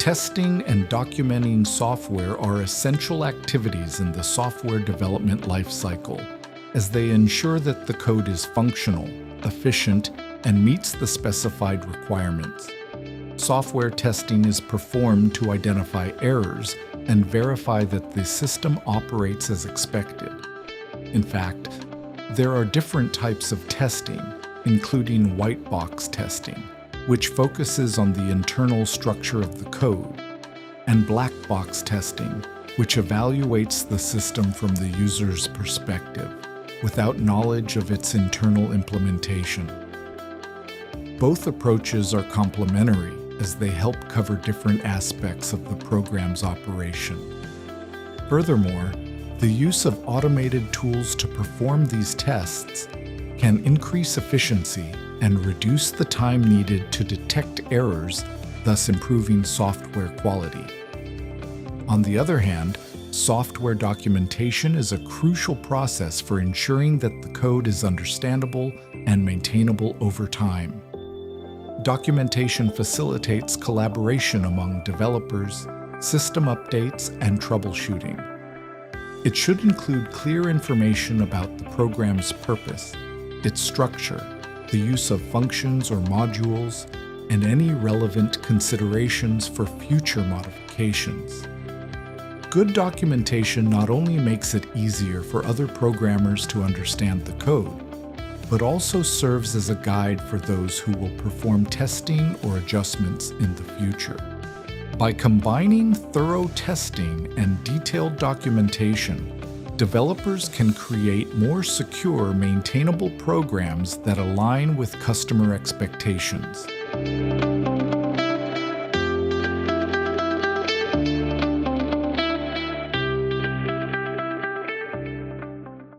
Testing and documenting software are essential activities in the software development lifecycle, as they ensure that the code is functional, efficient, and meets the specified requirements. Software testing is performed to identify errors and verify that the system operates as expected. In fact, there are different types of testing, including white box testing, which focuses on the internal structure of the code, and black box testing, which evaluates the system from the user's perspective, without knowledge of its internal implementation. Both approaches are complementary, as they help cover different aspects of the program's operation. Furthermore, the use of automated tools to perform these tests can increase efficiency and reduce the time needed to detect errors, thus improving software quality. On the other hand, software documentation is a crucial process for ensuring that the code is understandable and maintainable over time. Documentation facilitates collaboration among developers, system updates, and troubleshooting. It should include clear information about the program's purpose, its structure, the use of functions or modules, and any relevant considerations for future modifications. Good documentation not only makes it easier for other programmers to understand the code, but also serves as a guide for those who will perform testing or adjustments in the future. By combining thorough testing and detailed documentation, developers can create more secure, maintainable programs that align with customer expectations.